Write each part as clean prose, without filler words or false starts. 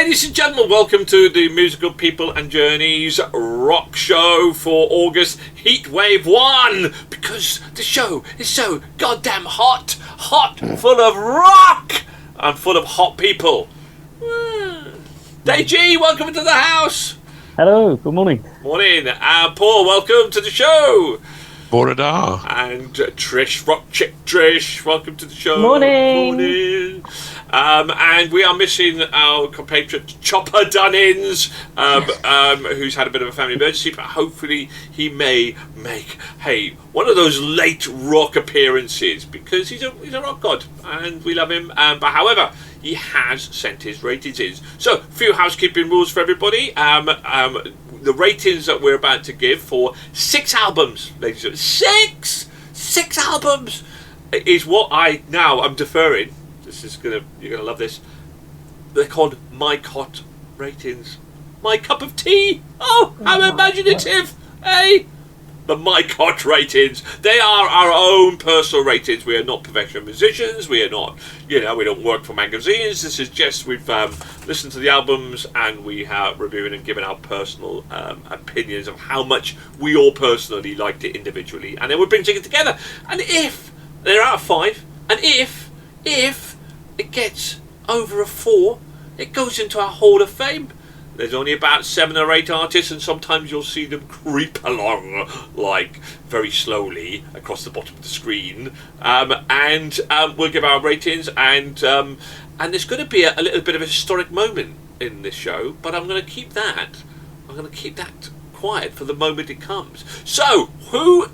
Ladies and gentlemen, welcome to the Musical People and Journeys rock show for August Heatwave 1, because the show is so goddamn hot, full of rock, and full of hot people. Deji, welcome to the house. Hello, good morning. Morning. Paul, welcome to the show. Borada. And Trish, rock chick Trish, welcome to the show. Morning. And we are missing our compatriot Chopper Dunnins, who's had a bit of a family emergency, but hopefully he may make one of those late rock appearances, because he's a rock god and we love him. But however, he has sent his ratings in. So, a few housekeeping rules for everybody. The ratings that we're about to give for 6 albums, ladies and gentlemen, 6 albums is what I'm deferring. You're gonna love this. They're called My Cot ratings. My cup of tea. Oh, how imaginative, eh? The My Cot ratings. They are our own personal ratings. We are not professional musicians. We are not, we don't work for magazines. This is just, we've listened to the albums and we have reviewed and given our personal opinions of how much we all personally liked it individually. And then we bring it together. And if they're out of 5, and if it gets over a 4, it goes into our Hall of Fame. There's only about 7 or 8 artists, and sometimes you'll see them creep along, like, very slowly across the bottom of the screen. And we'll give our ratings, and there's going to be a little bit of a historic moment in this show, but I'm going to keep that quiet for the moment it comes. So, who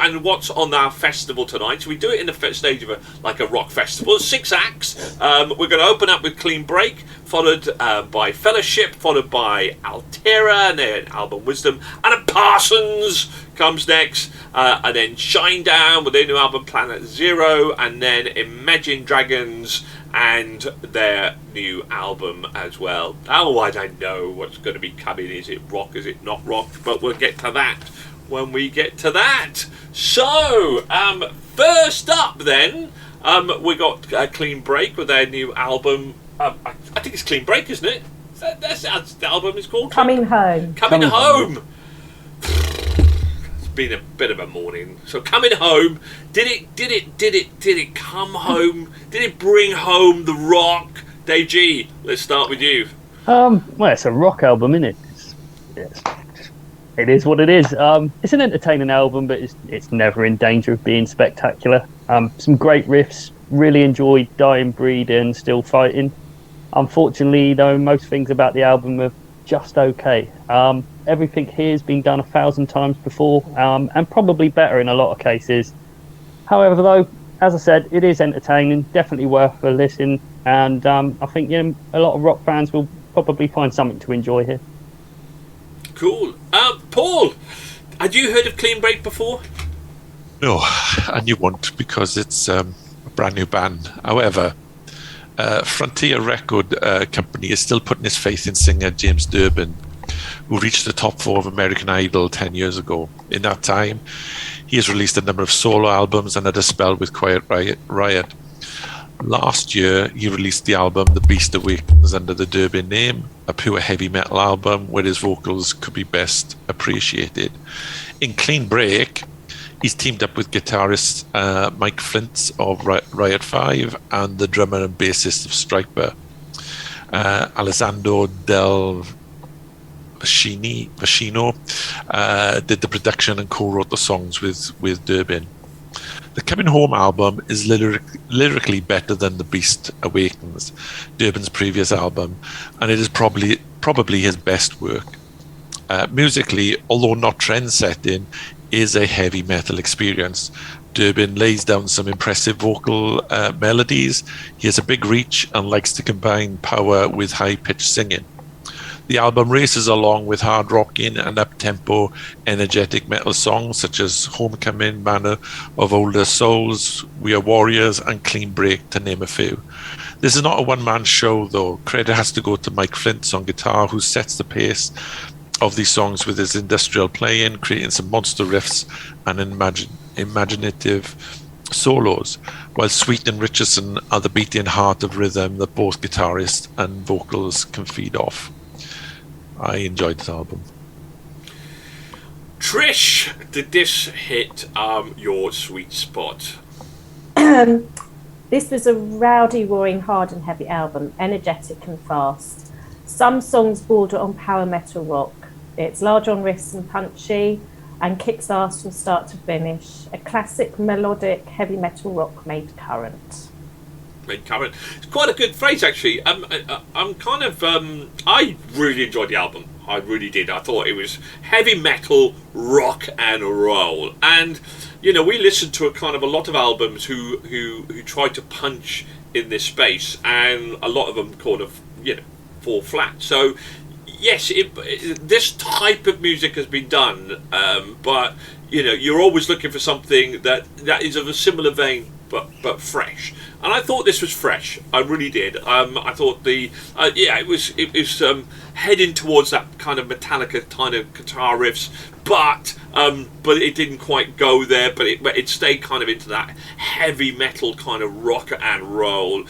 and what's on our festival tonight? So we do it in the first stage of a rock festival. 6 acts. We're going to open up with Clean Break, followed by Fellowship, followed by Altaria, and then Album Wisdom, and then Parsons comes next, and then Shinedown with their new album Planet Zero, and then Imagine Dragons and their new album as well. Otherwise, I know what's going to be coming. Is it rock? Is it not rock? But we'll get to that when we get to that. So, first up then, we got Clean Break with their new album. I think it's Clean Break, isn't it? That's the album is called? Coming Home. Coming Home. It's been a bit of a morning. So, Coming Home. Did it come home? Did it bring home the rock? Dave G, let's start with you. Well, it's a rock album, isn't it? It is what it is. It's an entertaining album, but it's never in danger of being spectacular. Some great riffs. Really enjoyed Dying Breed and Still Fighting. Unfortunately, though, most things about the album are just okay. Everything here has been done 1,000 times before, and probably better in a lot of cases. However, though, as I said, it is entertaining, definitely worth a listen, and I think a lot of rock fans will probably find something to enjoy here. Cool. Paul, had you heard of Clean Break before? No, and you won't, because it's a brand new band. However, Frontier Record Company is still putting his faith in singer James Durbin, who reached the top 4 of American Idol 10 years ago. In that time, he has released a number of solo albums and had a spell with Quiet Riot. Last year, he released the album The Beast Awakens under the Durbin name, a pure heavy metal album where his vocals could be best appreciated. In Clean Break, he's teamed up with guitarist Mike Flint of Riot 5 and the drummer and bassist of Striper, Alessandro Del Vecchino, did the production and co-wrote the songs with Durbin. The Coming Home album is lyrically better than The Beast Awakens, Durbin's previous album, and it is probably his best work. Musically, although not trend-setting, is a heavy metal experience. Durbin lays down some impressive vocal melodies. He has a big reach and likes to combine power with high-pitched singing. The album races along with hard rocking and up-tempo, energetic metal songs such as Homecoming, Manor of Older Souls, We Are Warriors, and Clean Break, to name a few. This is not a one-man show, though. Credit has to go to Mike Flint on guitar, who sets the pace of these songs with his industrial playing, creating some monster riffs and imaginative solos. while Sweet and Richardson are the beating heart of rhythm that both guitarists and vocals can feed off. I enjoyed this album. Trish, did this hit your sweet spot? This was a rowdy, roaring, hard and heavy album, energetic and fast. Some songs border on power metal rock. It's large on riffs and punchy, and kicks ass from start to finish. A classic melodic heavy metal rock made current. Made current. It's quite a good phrase, actually. I'm kind of. I really enjoyed the album. I really did. I thought it was heavy metal, rock and roll. And you know, we listened to a lot of albums who tried to punch in this space, and a lot of them kind of, you know, fall flat. So yes, this type of music has been done, but you know, you're always looking for something that is of a similar vein, but fresh. And I thought this was fresh. I really did. I thought it was heading towards that kind of Metallica kind of guitar riffs, but it didn't quite go there. But it stayed kind of into that heavy metal kind of rock and roll.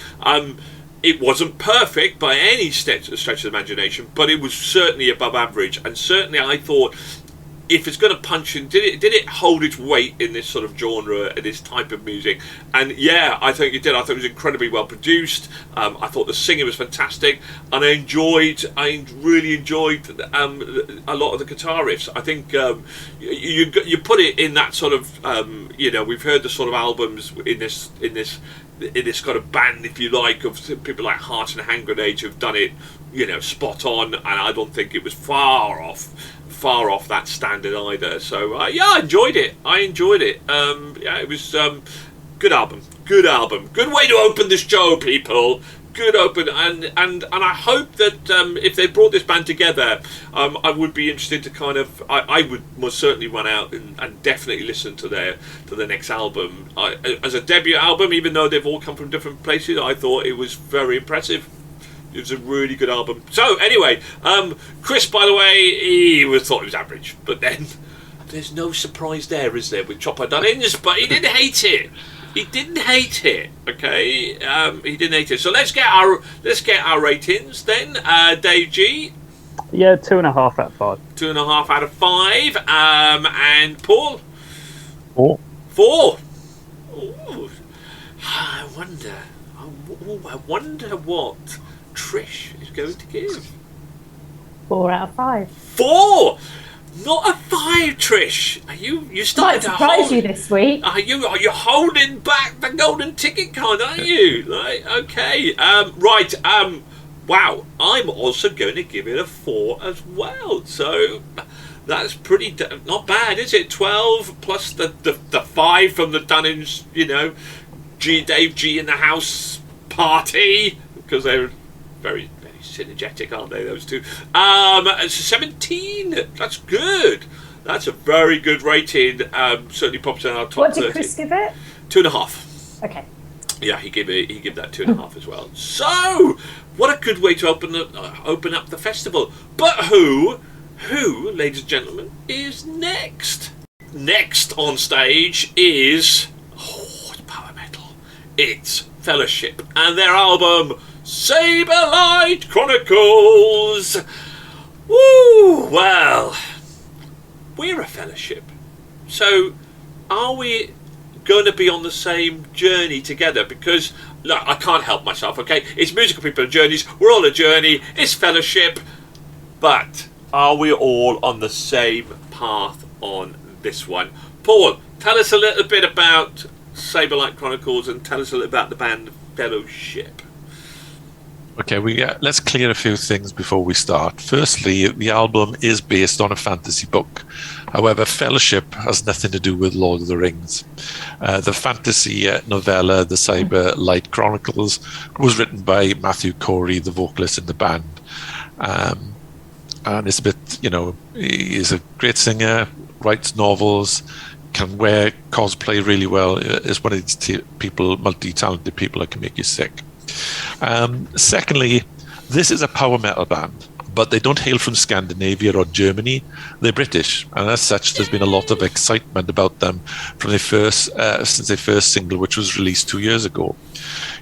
It wasn't perfect by any stretch of the imagination, but it was certainly above average. And certainly, I thought, if it's going to punch in, did it hold its weight in this sort of genre and this type of music? And yeah, I think it did. I thought it was incredibly well produced. I thought the singing was fantastic, and I really enjoyed a lot of the guitar riffs. I think you put it in that sort of you know, we've heard the sort of albums in this kind of band, if you like, of people like Heart and Hand Grenades who've done it, you know, spot on, and I don't think it was far off that standard either. So yeah, I enjoyed it. Yeah, it was good album, good way to open this show, people. Good open, and I hope that if they brought this band together, I would be interested to kind of, I would most certainly run out and definitely listen to the next album. As a debut album, even though they've all come from different places, I thought it was very impressive. It was a really good album. So anyway, Chris, by the way, he thought it was average, but then there's no surprise there, is there, with Chopper Dunnins? But he didn't hate it. He didn't hate it. Okay, he didn't hate it. So let's get our ratings then. Dave G. Yeah, 2.5 out of 5. 2.5 out of 5. And Paul. 4. 4. Ooh. I wonder what Trish is going to give. 4 out of 5. 4. Not a 5, Trish. Are you starting to surprise you this week? Are you holding back the golden ticket card? Aren't you? Right. Okay. Right. Wow. I'm also going to give it a 4 as well. So that's pretty not bad, is it? 12 plus the 5 from the Dunnins. You know, Dave G in the house party, because they're very synergetic, aren't they, those two? It's 17. That's good. That's a very good rating. Certainly pops in our top 30. What did Chris give it? 2.5. Okay. Yeah, he gave that 2.5 as well. So, what a good way to open up the festival. But who, ladies and gentlemen, is next? Next on stage is it's power metal. It's Fellowship and their album Saberlight Chronicles. Woo! Well, we're a Fellowship, so are we going to be on the same journey together? Because look, I can't help myself. Okay, it's musical people and journeys. We're all a journey. It's Fellowship, but are we all on the same path on this one? Paul, tell us a little bit about Saberlight Chronicles and tell us a little about the band Fellowship. Okay, let's clear a few things before we start. Firstly, the album is based on a fantasy book. However, Fellowship has nothing to do with Lord of the Rings. The fantasy novella, The Saberlight Chronicles, was written by Matthew Corey, the vocalist in the band. And it's a bit, you know, he's a great singer, writes novels, can wear cosplay really well. Is one of these multi-talented people that can make you sick. Secondly, this is a power metal band, but they don't hail from Scandinavia or Germany. They're British, and as such, there's been a lot of excitement about them from their first since their first single, which was released 2 years ago.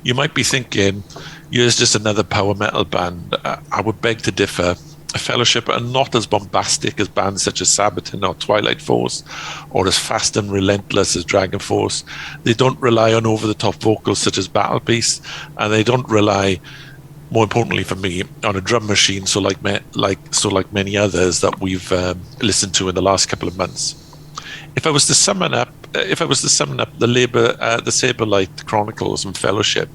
You might be thinking, here's just another power metal band. I would beg to differ. Fellowship are not as bombastic as bands such as Sabaton or Twilight Force, or as fast and relentless as Dragon Force. They don't rely on over-the-top vocals such as Battle Beast, and they don't rely, more importantly for me, on a drum machine so like many others that we've listened to in the last couple of months. If I was to sum up the Saberlight, Chronicles, and Fellowship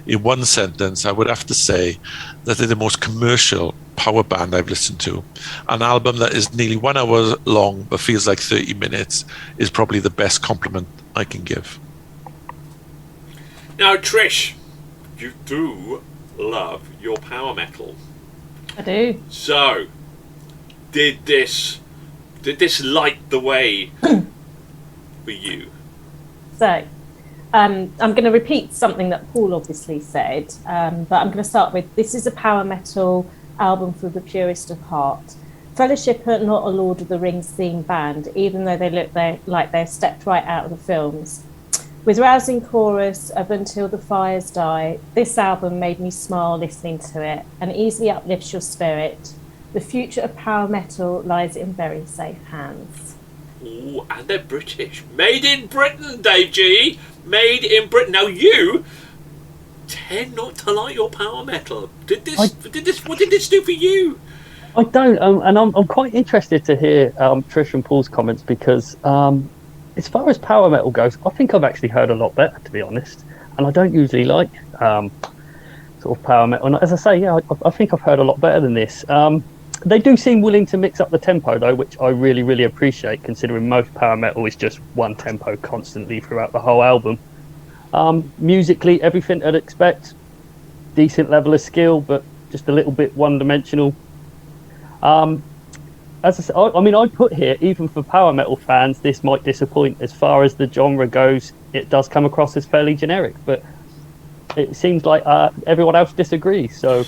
in one sentence, I would have to say that they're the most commercial power band I've listened to. An album that is nearly 1 hour long but feels like 30 minutes is probably the best compliment I can give. Now, Trish, you do love your power metal. I do. So, did this light the way for you? So, I'm going to repeat something that Paul obviously said, but I'm going to start with, this is a power metal album for the purest of heart. Fellowship are not a Lord of the Rings themed band, even though they look like they've stepped right out of the films. With rousing chorus of Until the Fires Die, this album made me smile listening to it and easily uplifts your spirit. The future of power metal lies in very safe hands. Ooh, and they're British. Made in Britain, Dave G. Made in Britain. Now you tend not to like your power metal. What did this do for you? I don't, and I'm quite interested to hear Trish and Paul's comments, because as far as power metal goes, I think I've actually heard a lot better, to be honest. And I don't usually like sort of power metal. And as I say, yeah, I think I've heard a lot better than this. They do seem willing to mix up the tempo, though, which I really, really appreciate, considering most power metal is just one tempo constantly throughout the whole album. Musically, everything I'd expect. Decent level of skill, but just a little bit one-dimensional. As I said, I mean, I put here, even for power metal fans, this might disappoint. As far as the genre goes, it does come across as fairly generic, but it seems like everyone else disagrees. So,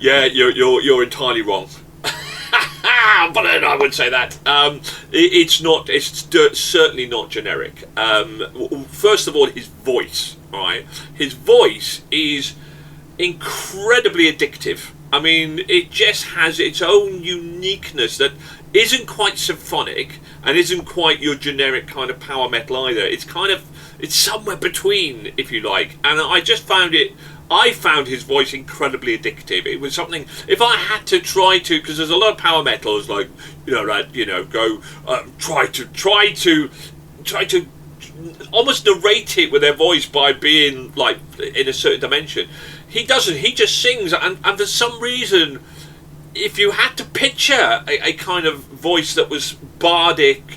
yeah, you're entirely wrong. But I would say that it's not. It's certainly not generic. First of all, his voice. Right, his voice is incredibly addictive. I mean, it just has its own uniqueness that isn't quite symphonic and isn't quite your generic kind of power metal either. It's somewhere between, if you like. And I found his voice incredibly addictive. It was something, if I had to try to, because there's a lot of power metals like, try to almost narrate it with their voice by being like in a certain dimension. He doesn't. He just sings, and for some reason, if you had to picture a kind of voice that was bardic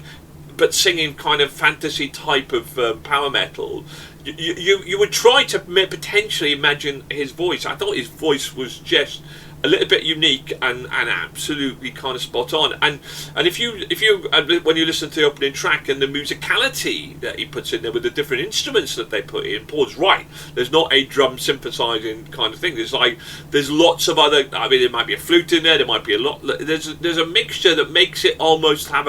but singing kind of fantasy type of power metal, you would try to potentially imagine his voice. I thought his voice was just a little bit unique and absolutely kind of spot on. And if you when you listen to the opening track and the musicality that he puts in there with the different instruments that they put in, Paul's right. There's not a drum synthesizing kind of thing. There's lots of other. I mean, there might be a flute in there. There might be a lot. There's a mixture that makes it almost have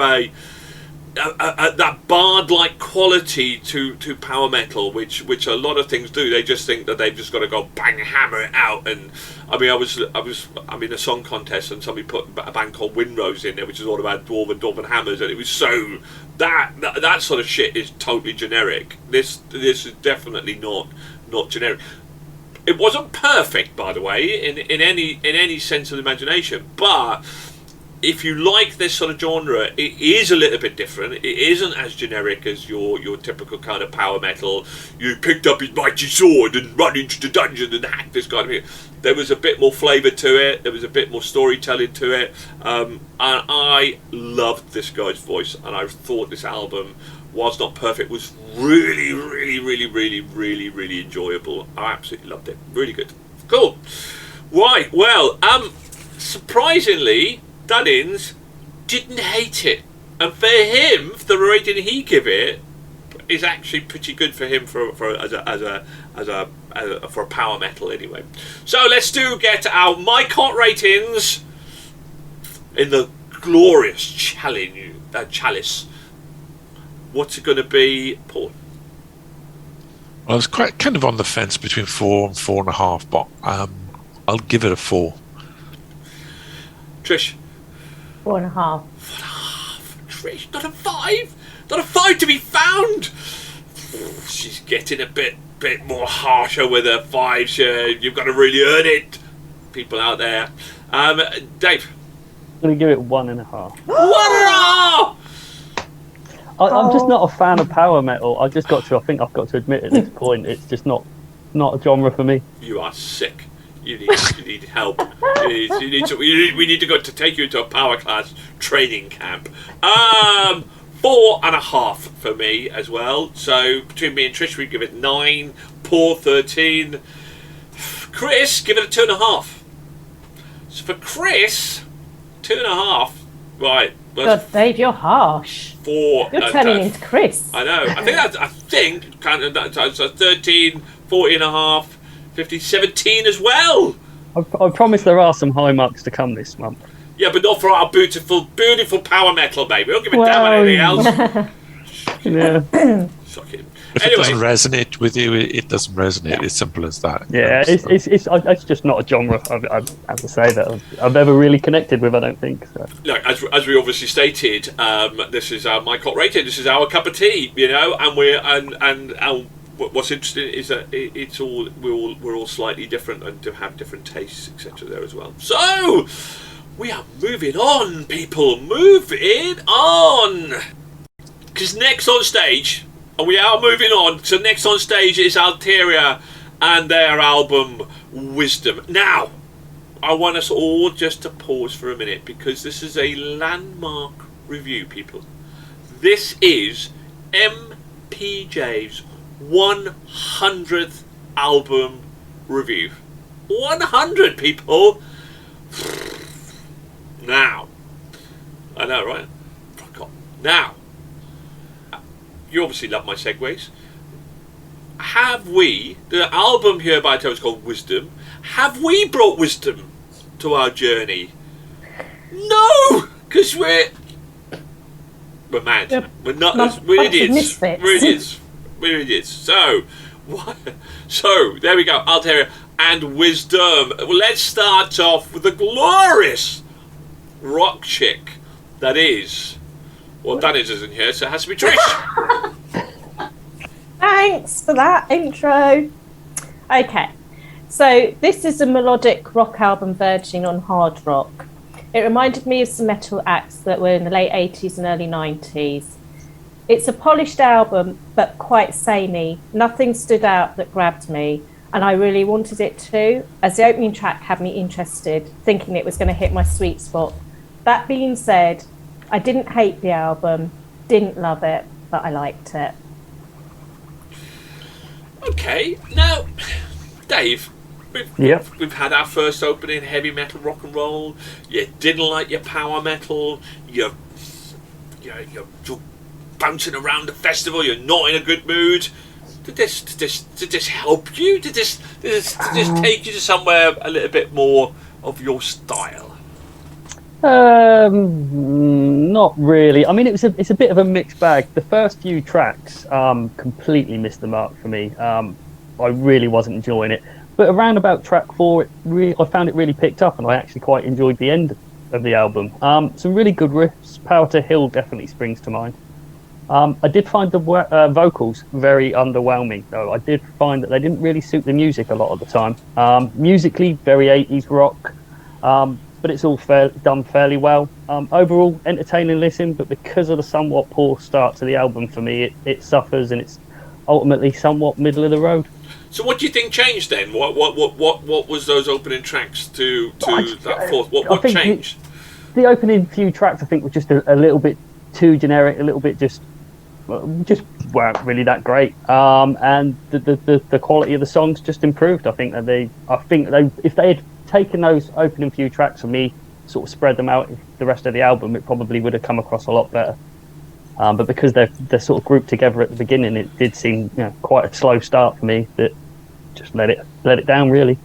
that bard-like quality to power metal, which a lot of things do. They just think that they've just got to go bang, hammer it out. And I mean, I was in a song contest, and somebody put a band called Windrose in there, which is all about dwarven hammers, and it was so that sort of shit is totally generic. This is definitely not generic. It wasn't perfect, by the way, in any sense of the imagination, but if you like this sort of genre, it is a little bit different. It isn't as generic as your typical kind of power metal. You picked up his mighty sword and run into the dungeon and hacked this kind of thing. There was a bit more flavour to it. There was a bit more storytelling to it. And I loved this guy's voice. And I thought this album, whilst not perfect, was really, really, really, really, really, really enjoyable. I absolutely loved it. Really good. Cool. Right. Well, surprisingly, Dunnins didn't hate it, and for him, the rating he give it is actually pretty good for him for a power metal anyway. So let's get our My Cot ratings in the glorious chalice. What's it going to be, Paul? I was kind of on the fence between 4 and 4.5, but I'll give it a 4. Trish? 4.5. 4.5. Trish, not a 5. Not a 5 to be found. She's getting a bit more harsher with her 5s. You've got to really earn it, people out there. Dave? I'm going to give it 1.5. 1.5. I'm just not a fan of power metal. I think I've got to admit at this point, it's just not a genre for me. You are sick. You need help. We need to go to take you to a power class training camp. 4.5 for me as well. So between me and Trish, we give it 9. Paul 13. Chris, give it a 2.5. So for Chris, 2.5. Right. God, Dave, you're harsh. 4. You're turning into Chris. I know. I think kind of that. So 13, 14.5, 15, 17 as well. I promise there are some high marks to come this month. Yeah, but not for our beautiful power metal, baby. We don't give a damn about anything else. Yeah. Shocking. If it doesn't resonate with you, it doesn't resonate. It's simple as that. Yeah, it's just not a genre. As I say, that I've ever really connected with. I don't think. So. Look, as we obviously stated, this is my cult rating. This is our cup of tea, and what's interesting is that we're all slightly different and to have different tastes, etc. There as well. So we are moving on, people. Moving on, because next on stage. And we are moving on. So next on stage is Altaria and their album Wisdom. Now, I want us all just to pause for a minute because this is a landmark review, people. This is MPJ's 100th album review. 100, people! Now, I know, right? Now, you obviously love my segues. Have we, the album here by Altaria is called Wisdom, have we brought wisdom to our journey? No! Because we're mad. We're not. We're idiots. We're idiots. So there we go. Altaria and Wisdom. Well, let's start off with the glorious rock chick that is. Well, Dennis isn't here, so it has to be Trish. Thanks for that intro. Okay, so this is a melodic rock album verging on hard rock. It reminded me of some metal acts that were in the late 80s and early 90s. It's a polished album, but quite samey. Nothing stood out that grabbed me, and I really wanted it to, as the opening track had me interested, thinking it was going to hit my sweet spot. That being said, I didn't hate the album, didn't love it, but I liked it. Okay, now, Dave, we've had our first opening heavy metal rock and roll. You didn't like your power metal. You're bouncing around the festival. You're not in a good mood. Did this help you? Did this take you to somewhere a little bit more of your style? Not really. I mean, it's a bit of a mixed bag. The first few tracks completely missed the mark for me. I really wasn't enjoying it. But around about track 4, I found it really picked up, and I actually quite enjoyed the end of the album. Some really good riffs. Power to Hill definitely springs to mind. I did find the vocals very underwhelming, though. I did find that they didn't really suit the music a lot of the time. Musically, very 80s rock. But it's all done fairly well. Overall, entertaining listen, but because of the somewhat poor start to the album for me, it suffers, and it's ultimately somewhat middle of the road. So, what do you think changed then? What was those opening tracks to that fourth? What changed? The opening few tracks, I think, were just a little bit too generic, a little bit just weren't really that great. And the quality of the songs just improved. I think if they had taken those opening few tracks from me, sort of spread them out the rest of the album, it probably would have come across a lot better. But because they're sort of grouped together at the beginning, it did seem quite a slow start for me that just let it down really.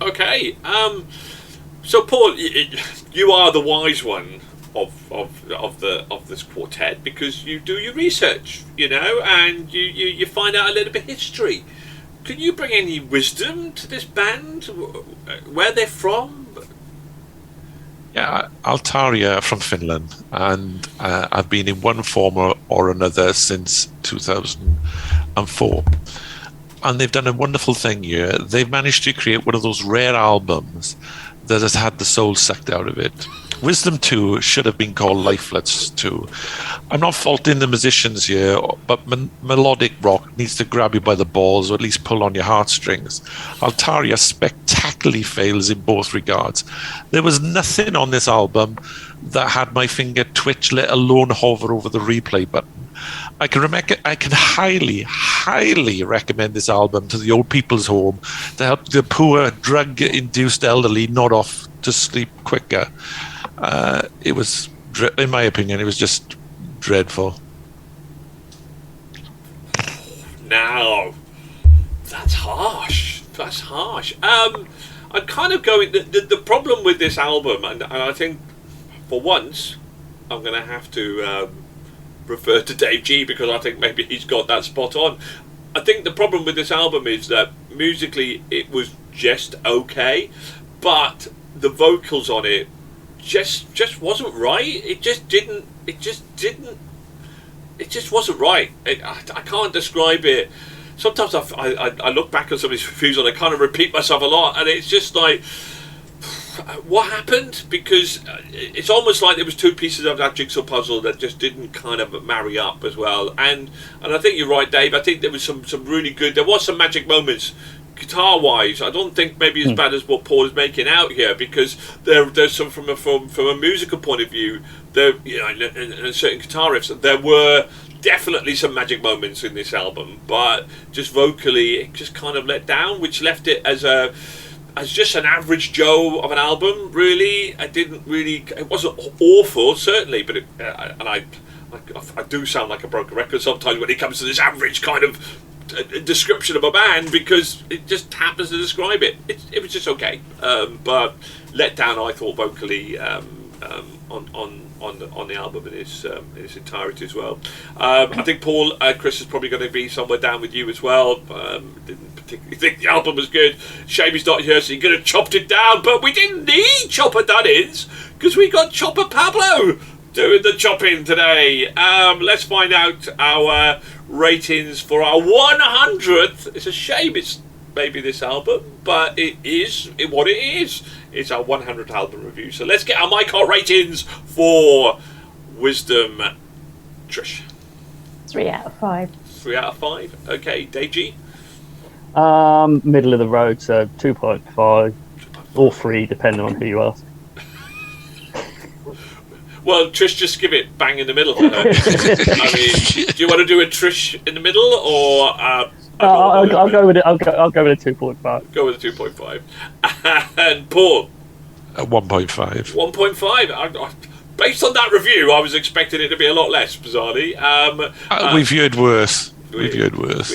Okay. So Paul, you are the wise one of this quartet, because you do your research, and you find out a little bit of history. Can you bring any wisdom to this band? Where they're from? Yeah, Altaria from Finland, and I've been in one form or another since 2004. And they've done a wonderful thing here. They've managed to create one of those rare albums that has had the soul sucked out of it. Wisdom 2 should have been called Lifeless 2. I'm not faulting the musicians here, but melodic rock needs to grab you by the balls, or at least pull on your heartstrings. Altaria spectacularly fails in both regards. There was nothing on this album that had my finger twitch, let alone hover over the replay button. I can highly, highly recommend this album to the old people's home to help the poor, drug-induced elderly nod off to sleep quicker. It was, in my opinion, it was just dreadful. Now, that's harsh. I'm kind of going. The problem with this album, and I think for once, I'm going to have to refer to Dave G, because I think maybe he's got that spot on. I think the problem with this album is that musically it was just okay, but the vocals on it just wasn't right. It just wasn't right. I can't describe it. Sometimes I look back on some of these reviews and I kind of repeat myself a lot, and it's just like, what happened? Because it's almost like there was two pieces of that jigsaw puzzle that just didn't kind of marry up as well. And I think you're right, Dave. I think there was some really good. There was some magic moments, guitar wise. I don't think maybe as bad as what Paul is making out here, because there's some from a musical point of view. There, and certain guitar riffs. There were definitely some magic moments in this album, but just vocally, it just kind of let down, which left it as just an average Joe of an album. Really, it wasn't awful, certainly, but I do sound like a broken record sometimes when it comes to this average kind of description of a band, because it just happens to describe it. It was just okay, but let down, I thought, vocally on the album in its entirety as well. I think Paul, Chris is probably going to be somewhere down with you as well. Didn't particularly think the album was good. Shame he's not here, so he could have chopped it down, but we didn't need Chopper Dunnins because we got Chopper Pablo doing the chopping today. Let's find out our ratings for our 100th. It's a shame it's maybe this album, but it is what it is. It's our 100th album review. So let's get our MyCart ratings for Wisdom. Trish. 3 out of 5. 3 out of 5. Okay, Deji. Middle of the road, so 2.5 or 3, depending on who you ask. Well, Trish, just give it bang in the middle for her. I mean, do you want to do a Trish in the middle, or? I'll go with it. I'll go with a 2.5. Go with a 2.5. And Paul. 1.5. 1.5. Based on that review, I was expecting it to be a lot less, bizarrely. We've viewed worse. We've definitely heard worse.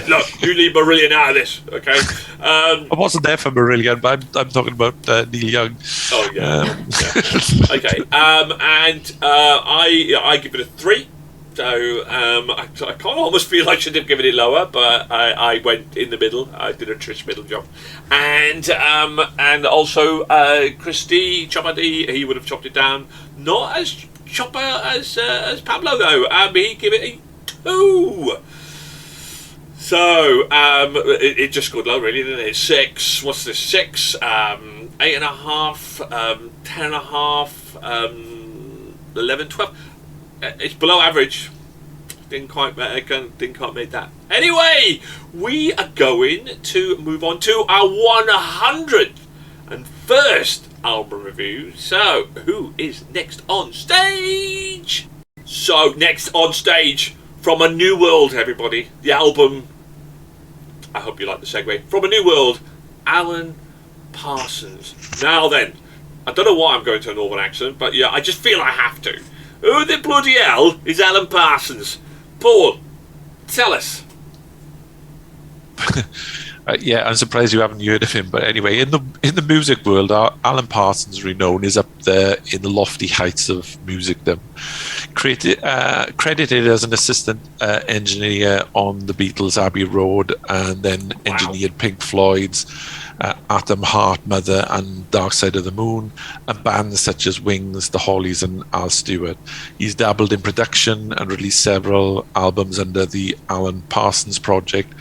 Look, you leave Marillion out of this, okay? I wasn't there for Marillion, but I'm talking about Neil Young. Oh, yeah. Yeah. Okay. And I give it a 3. So I kind of almost feel I should have given it lower, but I went in the middle. I did a Trish middle job, and also Christy Chopper D, he would have chopped it down, not as chopper as Pablo though. He give it a 2. So it just got low, really, didn't it? 6. What's this? 6, 8.5, 10.5, 11, 12. It's below average. Didn't quite make that. Anyway, we are going to move on to our 101st album review. So, who is next on stage? So, next on stage, From a New World, everybody. The album, I hope you like the segue, From a New World, Alan Parsons. Now then, I don't know why I'm going to a northern accent, but yeah, I just feel I have to. Who the bloody hell is Alan Parsons? Paul, tell us. Yeah, I'm surprised you haven't heard of him. But anyway, in the music world, Alan Parsons' renown is up there in the lofty heights of musicdom. Credited as an assistant engineer on the Beatles' Abbey Road, and then engineered Pink Floyd's Atom Heart, Mother, and Dark Side of the Moon, and bands such as Wings, The Hollies, and Al Stewart. He's dabbled in production and released several albums under the Alan Parsons Project,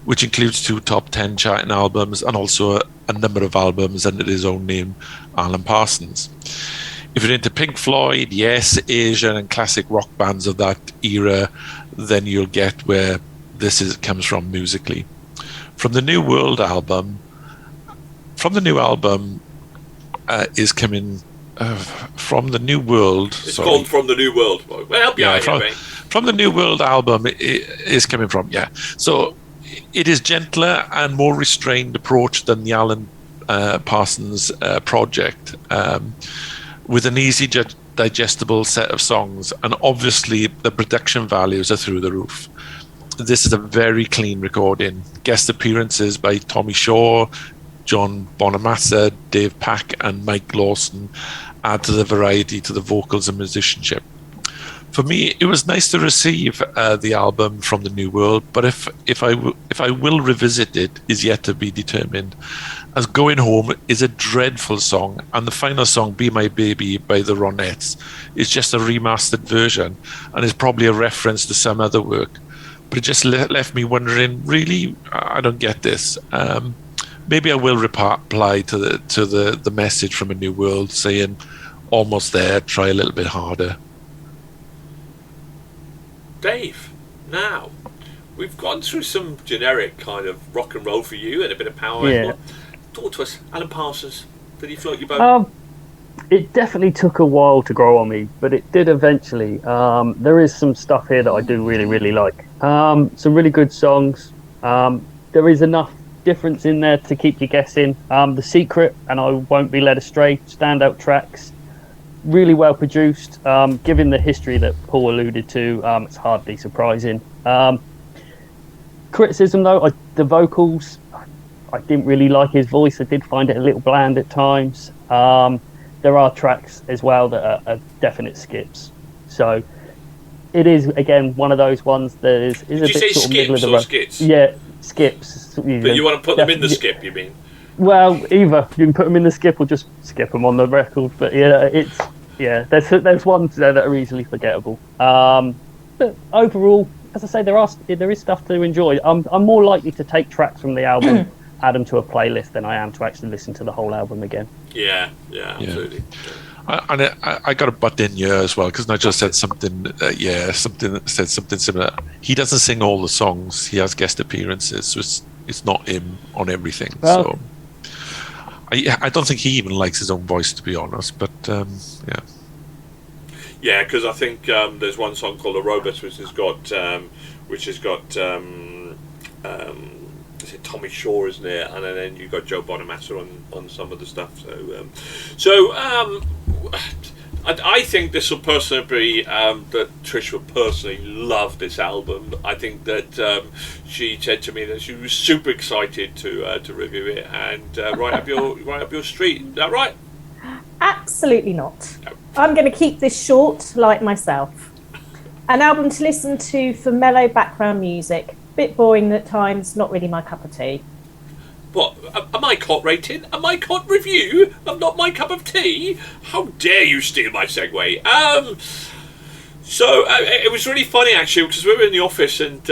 which includes 2 top 10 charting albums and also a number of albums under his own name, Alan Parsons. If you're into Pink Floyd, Yes, Asian, and classic rock bands of that era, then you'll get where comes from musically. From the New World album is coming from the New World. It's called From the New World. Well, help you out, anyway. From the New World album is coming from, So it is gentler and more restrained approach than the Alan Parsons project, with an easy digestible set of songs, and obviously the production values are through the roof. This is a very clean recording. Guest appearances by Tommy Shaw, John Bonamassa, Dave Pack, and Mike Lawson add to the variety to the vocals and musicianship. For me, it was nice to receive the album from the New World, but if I will revisit it is yet to be determined, as Going Home is a dreadful song, and the final song, Be My Baby by the Ronettes, is just a remastered version and is probably a reference to some other work. But it just left me wondering, really, I don't get this. Maybe I will reply to the message from A New World saying, almost there, try a little bit harder. Dave, now, we've gone through some generic kind of rock and roll for you and a bit of power. Yeah. Talk to us, Alan Parsons. Did he float your boat? It definitely took a while to grow on me, but it did eventually. There is some stuff here that I do really, really like. Some really good songs. There is enough difference in there to keep you guessing. The Secret and I Won't Be Led Astray, standout tracks, really well produced. Given the history that Paul alluded to, it's hardly surprising. Criticism though, the vocals, I didn't really like his voice. I did find it a little bland at times. There are tracks as well that are definite skips. So it is, again, one of those ones that is a bit sort of middle of the road. Skits? Yeah, skips. But you want to put them in the skip, you mean? Well, either you can put them in the skip or just skip them on the record. But there's ones there that are easily forgettable. But overall, as I say, there is stuff to enjoy. I'm more likely to take tracks from the album, add them to a playlist, than I am to actually listen to the whole album again. Yeah, absolutely. I got to butt in here as well, because Nigel said something. Said something similar. He doesn't sing all the songs; he has guest appearances, so it's not him on everything. Well, so I don't think he even likes his own voice, to be honest. But yeah, because I think there's one song called "The Robot," which has got is it Tommy Shaw, isn't it? And then you got Joe Bonamassa on some of the stuff. So I think this will personally be that Trish will personally love this album. I think that she said to me that she was super excited to review it and right up your street. Is that right? Absolutely not. No. I'm going to keep this short, like myself. An album to listen to for mellow background music. Bit boring at times, not really my cup of tea. What? A Mycot rating? A Mycot review of Not My Cup of Tea? How dare you steal my segue? So it was really funny actually, because we were in the office and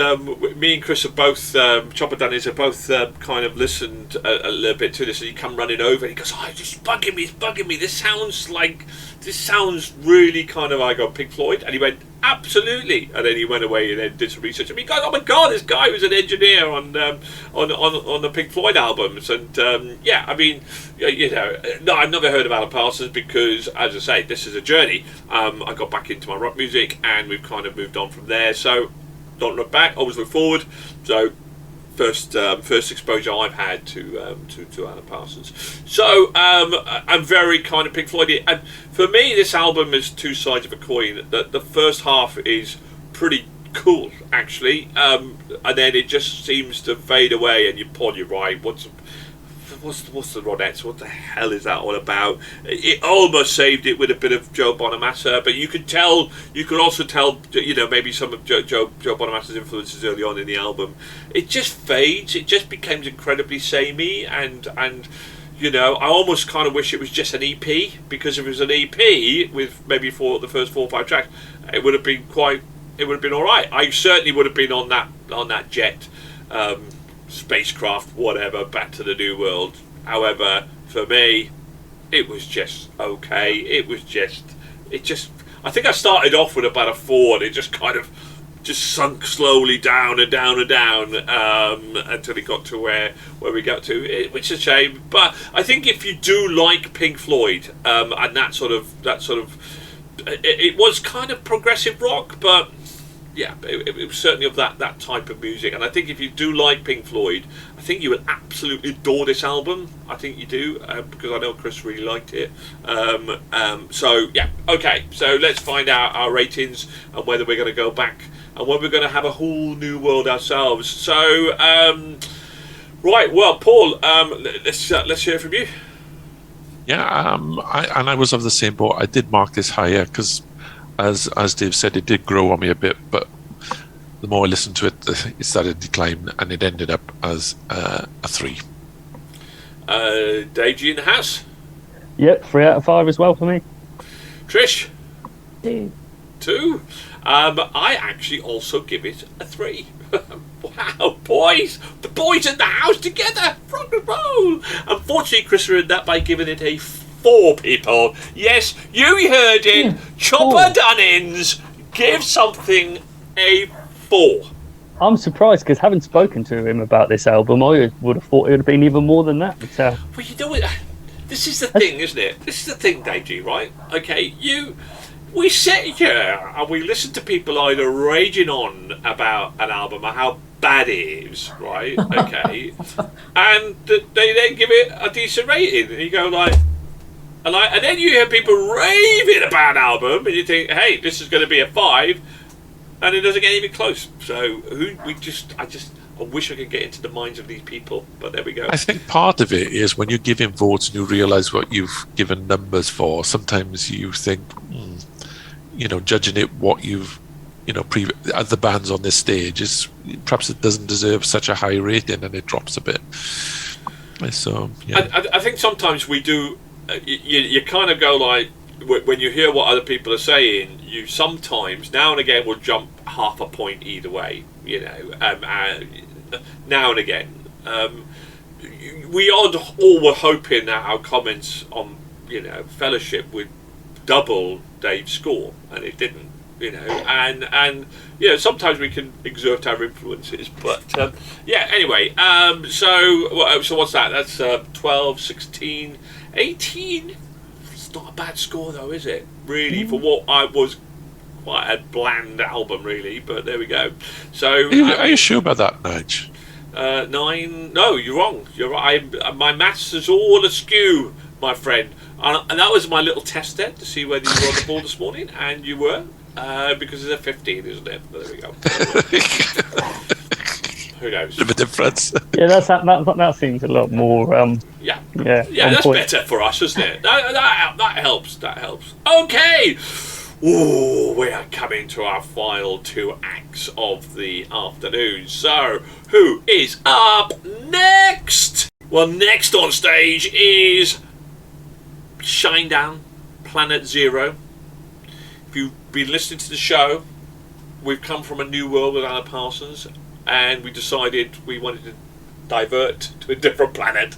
me and Chris have both, Chopper Dunnies have both kind of listened a little bit to this, and he come running over and he goes, it's bugging me, this sounds really kind of, I go, Pink Floyd? And he went, absolutely. And then he went away and then did some research. And he goes, oh my God, this guy was an engineer on the Pink Floyd albums. And no, I've never heard of Alan Parsons because, as I say, this is a journey. I got back into my rock music and we've kind of moved on from there. So don't look back, always look forward. So first exposure I've had to Alan Parsons. So I'm very kind of Pink Floyd. And for me, this album is two sides of a coin. The first half is pretty cool, actually, and then it just seems to fade away, and you're right. What's the Ronettes? What the hell is that all about? It almost saved it with a bit of Joe Bonamassa, but you could also tell, maybe some of Joe Bonamassa's influences early on in the album. It just fades. It just becomes incredibly samey, and I almost kind of wish it was just an EP, because if it was an EP with maybe the first 4 or 5 tracks, it would have been all right. I certainly would have been on that jet. Spacecraft, whatever, back to the new world. However, for me, it was just okay. I think I started off with about a 4, and it just kind of sunk slowly down and down and down until it got to where we got to, which is a shame. But I think if you do like Pink Floyd, and that sort of, it was kind of progressive rock, but yeah, it was certainly of that type of music. And I think if you do like Pink Floyd, I think you will absolutely adore this album. I think you do, because I know Chris really liked it. So yeah, okay. So let's find out our ratings and whether we're going to go back and whether we're going to have a whole new world ourselves. So right, well, Paul, let's hear from you. Yeah, I was of the same boat. I did mark this higher because, as Dave said, it did grow on me a bit, but the more I listened to it, it started to decline, and it ended up as a 3. Dave, G in the house? Yep, 3 out of 5 as well for me. Trish? 2. 2? I actually also give it a 3. Wow, boys! The boys in the house together! Rock and roll! Unfortunately, Chris ruined that by giving it a 4, people. Yes, you heard it. Chopper Dunnins, give something a 4. I'm surprised, because having spoken to him about this album, I would have thought it would have been even more than that. Well, you know what? This is the thing, isn't it? This is the thing, Dave, right? Okay, we sit here and we listen to people either raging on about an album or how bad it is, right? Okay, and they then give it a decent rating, and you go like. And then you hear people raving about an album, and you think, "Hey, this is going to be a 5," and it doesn't get even close. So, I wish I could get into the minds of these people, but there we go. I think part of it is when you're giving votes and you realise what you've given numbers for. Sometimes you think, judging it what you've, the bands on this stage is perhaps it doesn't deserve such a high rating, and it drops a bit. So, yeah. I think sometimes we do. You kind of go like, when you hear what other people are saying, you sometimes now and again will jump half a point either way, now and again. We all were hoping that our comments on Fellowship would double Dave's score, and it didn't, and sometimes we can exert our influences, but anyway, so what's that? That's 12, 16, 18. It's not a bad score though, is it? Really, for what I was quite a bland album, really. But there we go. So, are you sure about that, Nige? 9. No, you're wrong. You're right. My maths is all askew, my friend. And that was my little test then to see whether you were on the ball this morning, and you were, because it's a 15, isn't it? But there we go. Who knows? The difference. Yeah, that seems a lot more. Yeah, that's better for us, isn't it? That helps. That helps. Okay. Ooh, we are coming to our final 2 acts of the afternoon. So, who is up next? Well, next on stage is Shinedown, Planet Zero. If you've been listening to the show, we've come from a new world with Alan Parsons, and we decided we wanted to divert to a different planet,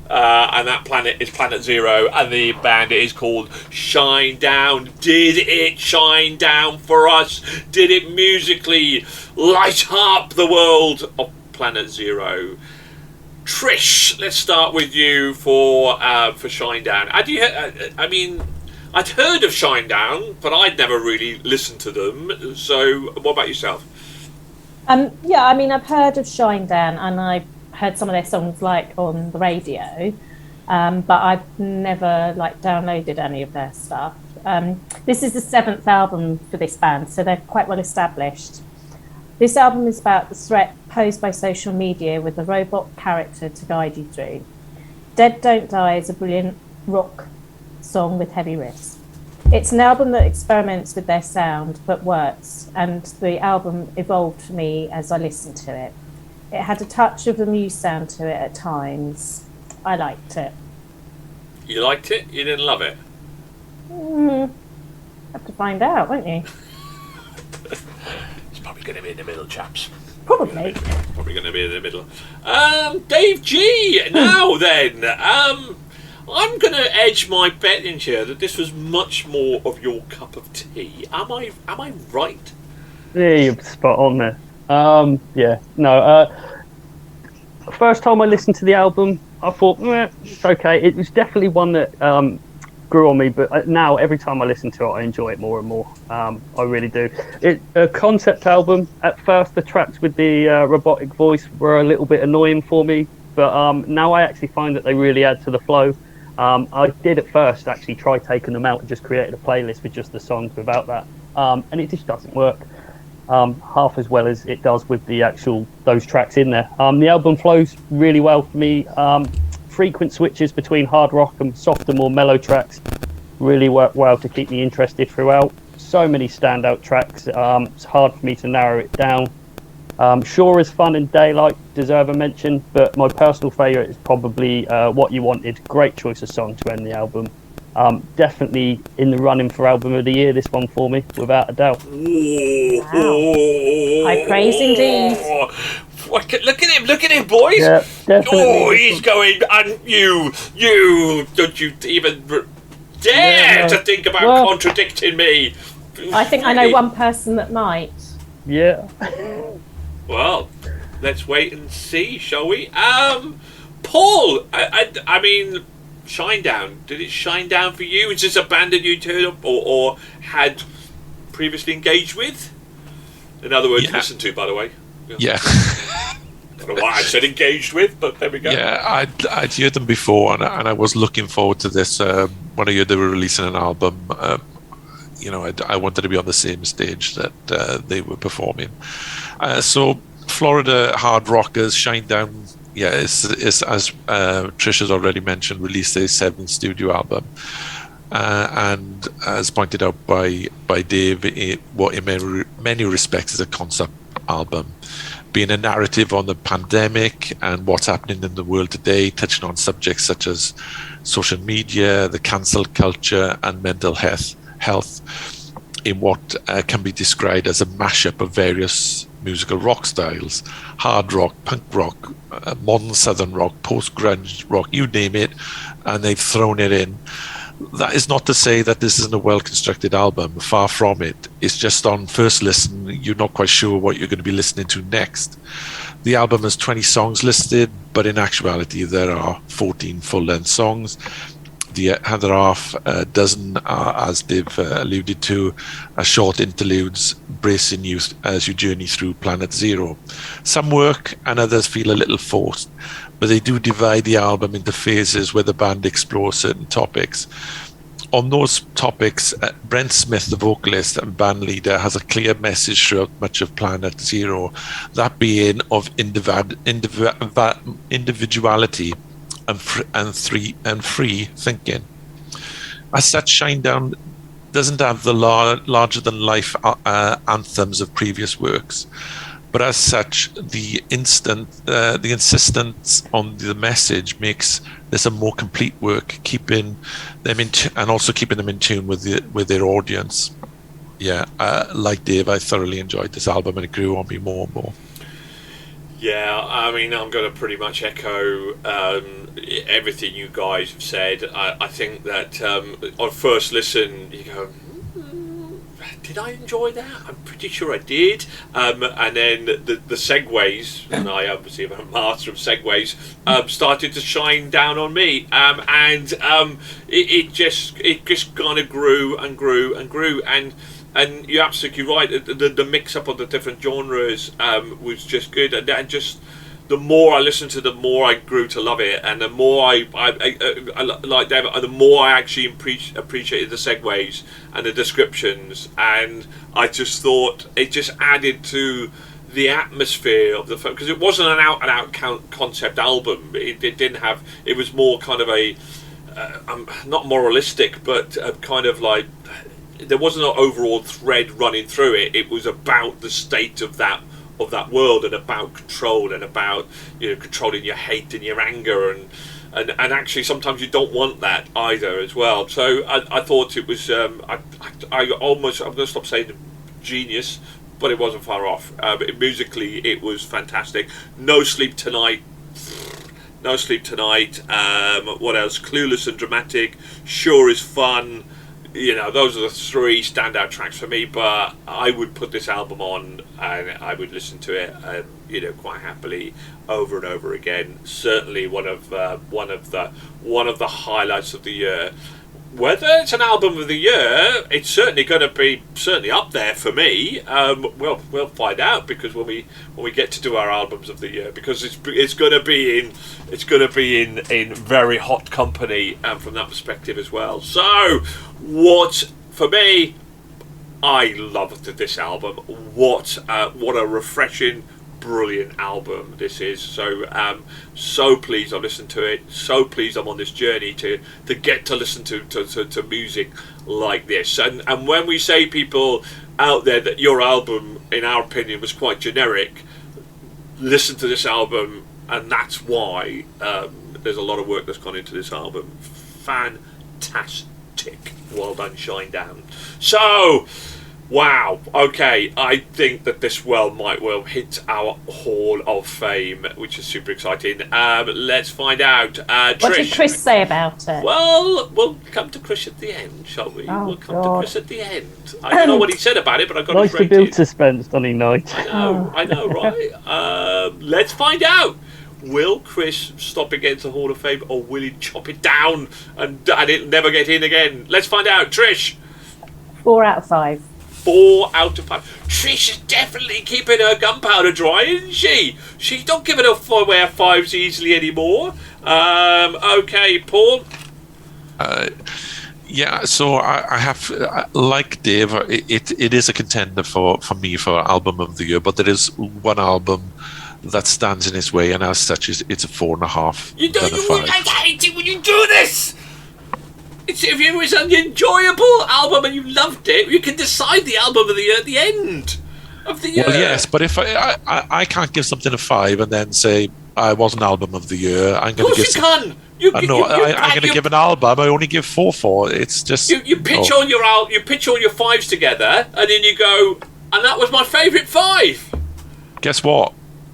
and that planet is Planet Zero, and the band is called Shinedown. Did it shine down for us? Did it musically light up the world of Planet Zero? Trish, let's start with you for Shinedown. I'd heard of Shinedown, but I'd never really listened to them. So, what about yourself? I've heard of Shinedown, and I've heard some of their songs on the radio, but I've never downloaded any of their stuff. This is the 7th album for this band, so they're quite well established. This album is about the threat posed by social media with a robot character to guide you through. Dead Don't Die is a brilliant rock song with heavy riffs. It's an album that experiments with their sound but works, and the album evolved for me as I listened to it. It had a touch of the Muse sound to it at times. I liked it. You liked it? You didn't love it? Have to find out, won't you? It's probably going to be in the middle, chaps. Probably. Probably going to be in the middle. Dave G. Now then, I'm going to edge my bet in here that this was much more of your cup of tea. Am I right? Yeah, you're spot on there. First time I listened to the album, I thought, it's okay. It was definitely one that grew on me, but now every time I listen to it, I enjoy it more and more. I really do. It's a concept album. At first, the tracks with the robotic voice were a little bit annoying for me, but now I actually find that they really add to the flow. I did at first actually try taking them out and just created a playlist with just the songs without that, and it just doesn't work half as well as it does with the actual those tracks in there. The album flows really well for me. Frequent switches between hard rock and softer, more mellow tracks really work well to keep me interested throughout. So many standout tracks. It's hard for me to narrow it down. Sure as Fun and Daylight deserve a mention, but my personal favourite is probably What You Wanted. Great choice of song to end the album. Definitely in the running for album of the year, this one for me, without a doubt. Wow. High praise indeed. Look at him, boys. Yeah, definitely. Oh, he's going, and you, don't you even dare to think about contradicting me. I think I know one person that might. Yeah. Well, let's wait and see, shall we? Paul, I mean, Shinedown. Did it shine down for you? Is this a band that you turned up or had previously engaged with? In other words, listened to, by the way. Yeah. I don't know why I said engaged with, but there we go. Yeah, I'd heard them before, and I was looking forward to this. When I heard they were releasing an album, I wanted to be on the same stage that they were performing. So Florida hard rockers, Shinedown, is as Trish has already mentioned, released their 7th studio album, and as pointed out by Dave, what in many respects is a concept album, being a narrative on the pandemic and what's happening in the world today, touching on subjects such as social media, the cancel culture, and mental health in what can be described as a mashup of various musical rock styles: hard rock, punk rock, modern southern rock, post-grunge rock, you name it, and they've thrown it in. That is not to say that this isn't a well-constructed album. Far from it. It's just on first listen, you're not quite sure what you're going to be listening to next. The album has 20 songs listed, but in actuality there are 14 full-length songs. The other half dozen are, as Dave alluded to, short interludes bracing you as you journey through Planet Zero. Some work and others feel a little forced, but they do divide the album into phases where the band explores certain topics. On those topics, Brent Smith, the vocalist and band leader, has a clear message throughout much of Planet Zero, that being of individuality and free thinking. As such, Shinedown doesn't have the larger-than-life anthems of previous works, but as such, the insistence on the message makes this a more complete work, keeping them and also keeping them in tune with their audience. Yeah, like Dave, I thoroughly enjoyed this album, and it grew on me more and more. Yeah, I mean, I'm going to pretty much echo everything you guys have said. I think that on first listen, you go, did I enjoy that? I'm pretty sure I did. And then the segues, and I obviously am a master of segues, started to shine down on me. It just kind of grew and grew and grew. And you're absolutely right. The mix-up of the different genres was just good, and just the more I listened to it, the more I grew to love it, and the more I like David, the more I actually appreciated the segues and the descriptions, and I just thought it just added to the atmosphere of the film, because it wasn't an out-and-out concept album. It didn't have. It was more kind of a not moralistic, but kind of like there wasn't an overall thread running through it. It was about the state of that world, and about control, and about controlling your hate and your anger, and actually sometimes you don't want that either as well. So I thought it was I'm going to stop saying genius, but it wasn't far off. Musically it was fantastic. No Sleep Tonight. What else? Clueless and Dramatic. Sure is Fun. Those are the three standout tracks for me, but I would put this album on and I would listen to it quite happily over and over again. Certainly one of the highlights of the year. Whether it's an album of the year, it's certainly going to be up there for me. We'll find out, because when we get to do our albums of the year, because it's going to be in very hot company from that perspective as well. So, what for me, I loved this album. What a refreshing, brilliant album this is. So pleased I've listened to it. So pleased I'm on this journey to get to listen to music like this. And when we say, people out there, that your album, in our opinion, was quite generic, listen to this album, and that's why there's a lot of work that's gone into this album. Fantastic. Well done, Shinedown. So, wow. Okay, I think that this might well hit our Hall of Fame, which is super exciting. Let's find out. Trish, what did Chris say about it? Well, we'll come to Chris at the end, shall we? Oh, we'll come God. to Chris at the end. I don't know what he said about it, but I got Nice it to rated. build suspense, Donny Knight. I know, right? Let's find out. Will Chris stop against the Hall of Fame, or will he chop it down and it'll never get in again? Let's find out. Trish. 4 out of 5. 4 out of 5. Trish is definitely keeping her gunpowder dry, isn't she? She don't give it a 5s easily anymore. Okay, Paul. Yeah, so I have, like Dave, it is a contender for me for album of the year, but there is one album that stands in its way, and as such, it's a 4.5. I hate it when you do this. If it was an enjoyable album and you loved it, you can decide the album of the year at the end of the year. Well, yes, but if I can't give something a 5 and then say I was an album of the year, I'm going to give. Of course you can. I'm going to give an album. I only give 4. It's just you pitch all your pitch all your 5s together, and then you go, and that was my favourite 5. Guess what?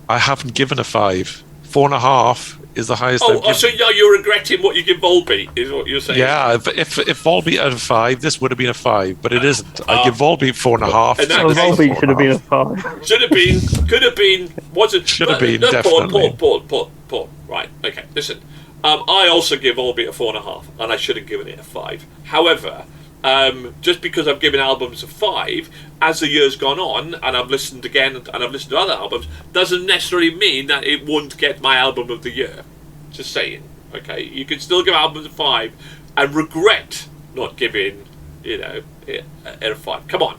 I haven't given a 5. 4.5 is the highest. So now you're regretting what you give Volbeat, is what you're saying? Yeah, if Volbeat had a 5, this would have been a 5, but it isn't. I give Volbeat 4.5. And So Volbeat should have been a 5. Should have been, could have been, wasn't. Should have been, no, definitely. Paul. Right, okay, listen. I also give Volbeat a 4.5, and I should have given it a 5. However, just because I've given albums a 5, as the year's gone on, and I've listened again, and I've listened to other albums, doesn't necessarily mean that it won't get my album of the year. Just saying, okay? You can still give albums a 5 and regret not giving, it a 5. Come on,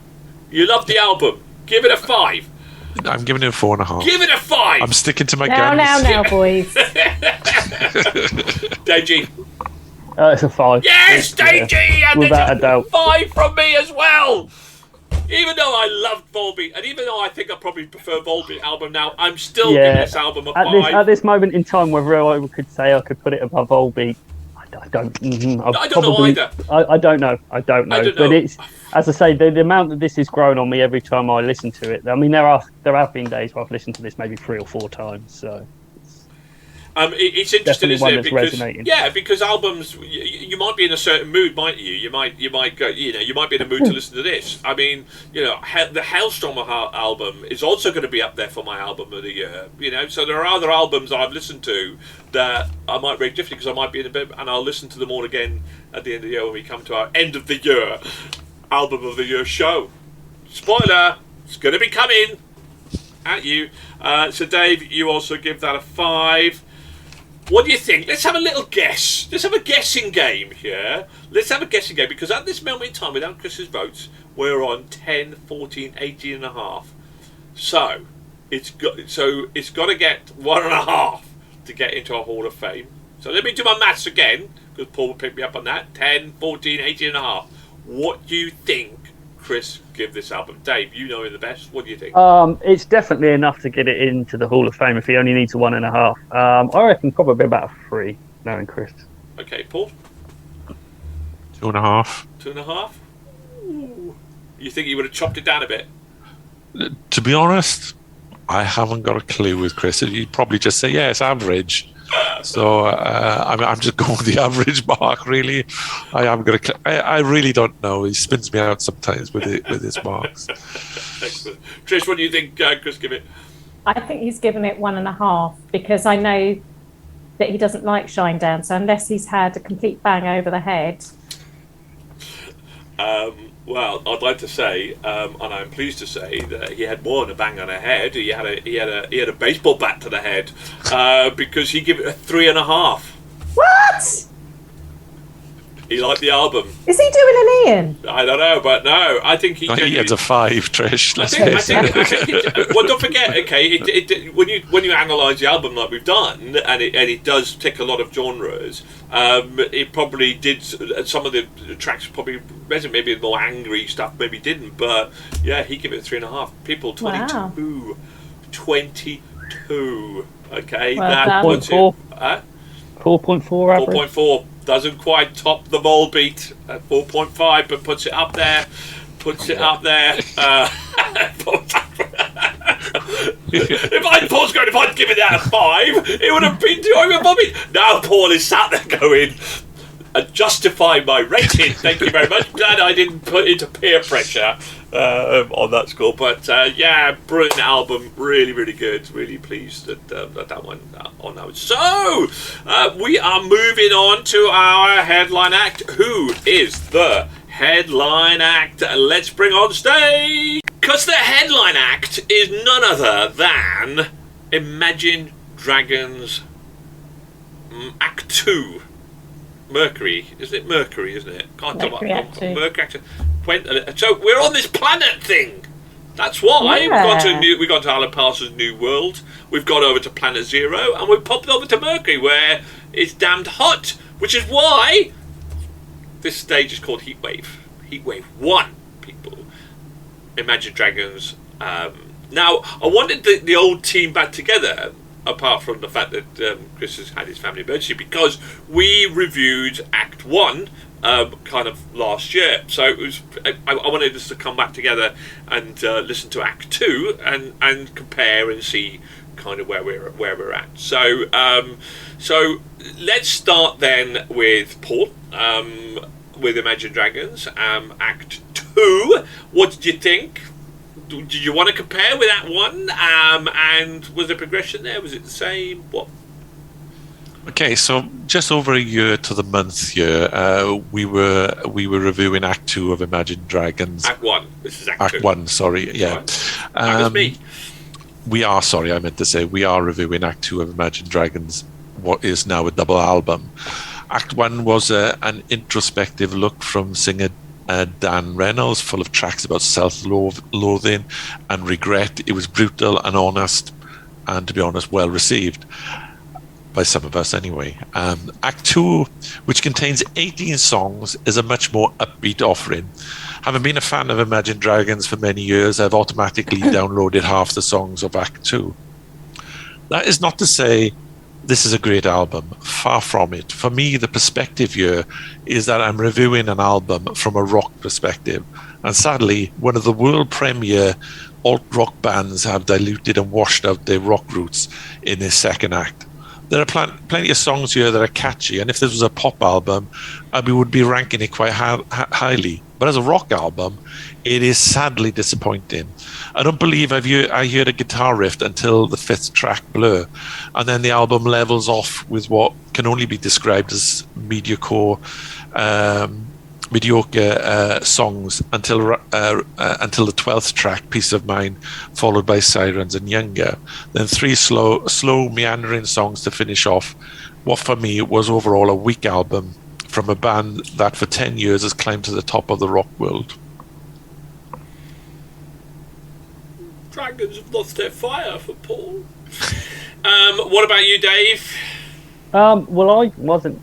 you love the album, give it a 5. I'm giving it a 4.5. Give it a 5. I'm sticking to my Now, guns. boys. Deji. It's a 5. Yes, Deji! And Without it's a doubt. 5 from me as well. Even though I loved Volbeat, and even though I think I probably prefer Volbeat album now, I'm still giving this album a 5. At this moment in time, whether I could say I could put it above Volbeat, I don't know either. I don't know. But it's, as I say, the amount that this has grown on me every time I listen to it. I mean, there have been days where I've listened to this maybe 3 or 4 times. So it's interesting, isn't it? Because albums, you might be in a certain mood, mightn't you? You might go, you might be in a mood to listen to this. I mean, the Hailstorm album is also going to be up there for my album of the year. So there are other albums that I've listened to that I might rate differently, because I might be in a bit, and I'll listen to them all again at the end of the year when we come to our end of the year album of the year show. Spoiler, it's going to be coming at you. So Dave, you also give that a 5. What do you think? Let's have a little guess. Let's have a guessing game here. Let's have a guessing game, because at this moment in time, without Chris's votes, we're on 10, 14, 18 and a half. So, it's got to get 1.5 to get into a Hall of Fame. So let me do my maths again, because Paul will pick me up on that. 10, 14, 18.5. What do you think Chris give this album? Dave, you know him the best. What do you think? It's definitely enough to get it into the Hall of Fame if he only needs a 1.5. I reckon probably about a 3, knowing Chris. Okay, Paul? 2.5. 2.5? Ooh. You think he would have chopped it down a bit? To be honest, I haven't got a clue with Chris. He'd probably just say, yeah, it's average. So I'm just going with the average mark, really. I really don't know. He spins me out sometimes with his marks. Excellent. Trish, what do you think Chris give it? I think he's given it 1.5 because I know that he doesn't like Shinedown. So unless he's had a complete bang over the head. Well, I'd like to say, and I'm pleased to say that he had more than a bang on the head. He had a baseball bat to the head because he gave it a 3.5. What? He liked the album. Is he doing an Ian? I don't know, but no, I think he. He had a 5, Trish. Well, don't forget. Okay, when you analyse the album like we've done, and it does tick a lot of genres. It probably did. Some of the tracks probably resonate. Maybe the more angry stuff maybe didn't. But yeah, he gave it a 3.5. People 22, Wow. 22. Okay, Well that done. puts it. 4.4 average. 4.4 doesn't quite top the Volbeat at 4.5, but puts it up there. If I'd given that a 5, it would have been over Volbeat. Now Paul is sat there going, justify my rating. Thank you very much. Glad I didn't put into peer pressure on that score. But yeah, brilliant album. Really, really good. Really pleased that one on that one. So we are moving on to our headline act. Who is the headline act? Let's bring on stage. Because the headline act is none other than Imagine Dragons Act 2. Mercury, isn't it? Mercury, isn't it? Mercury Act 2. Mercury Act 2. So we're on this planet thing. That's why Yeah. we've gone to Alan Parsons' New World. We've gone over to Planet Zero, and we've popped over to Mercury, where it's damned hot. Which is why this stage is called Heatwave. Heatwave 1, people. Imagine Dragons. Now, I wanted the old team back together, apart from the fact that Chris has had his family emergency, because we reviewed Act 1 kind of last year. So it was I wanted us to come back together and listen to Act 2 and compare and see kind of where we're at. So so let's start then with Paul with Imagine Dragons, Act 2. What did you think? Did you want to compare with that one? And was the progression there? Was it the same? What? Okay, so just over a year to the month here, we were reviewing Act 2 of Imagine Dragons. Act 1. This is Act 2. Act 1, sorry, yeah. That was me. We are reviewing Act 2 of Imagine Dragons, what is now a double album. Act 1 was an introspective look from singer Dan Reynolds, full of tracks about self-loathing and regret. It was brutal and honest, and to be honest, well received by some of us anyway. Act 2, which contains 18 songs, is a much more upbeat offering. Having been a fan of Imagine Dragons for many years, I've automatically downloaded half the songs of Act 2. That is not to say this is a great album. Far from it. For me, the perspective here is that I'm reviewing an album from a rock perspective. And sadly, one of the world premiere alt-rock bands have diluted and washed out their rock roots in this second act. There are plenty of songs here that are catchy, and if this was a pop album, we would be ranking it quite highly. But as a rock album, it is sadly disappointing. I don't believe I heard a guitar riff until the 5th track, Blur, and then the album levels off with what can only be described as mediocre songs until the 12th track, Peace of Mind, followed by Sirens and Younger. Then 3 slow meandering songs to finish off what for me was overall a weak album from a band that for 10 years has climbed to the top of the rock world. Drag. Dragons have lost their fire for Paul. What about you, Dave? Well, I wasn't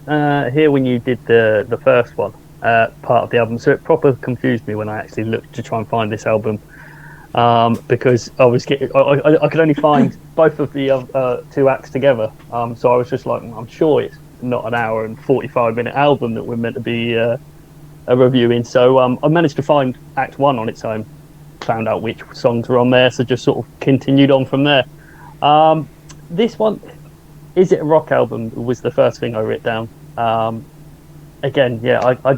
here when you did the first one, part of the album, so it proper confused me when I actually looked to try and find this album, because I could only find both of the two acts together. So I was just like, I'm sure it's not an hour and 45-minute album that we're meant to be reviewing. So I managed to find Act 1 on its own, found out which songs were on there, so just sort of continued on from there. This one, is it a rock album, was the first thing I wrote down. Again, yeah, I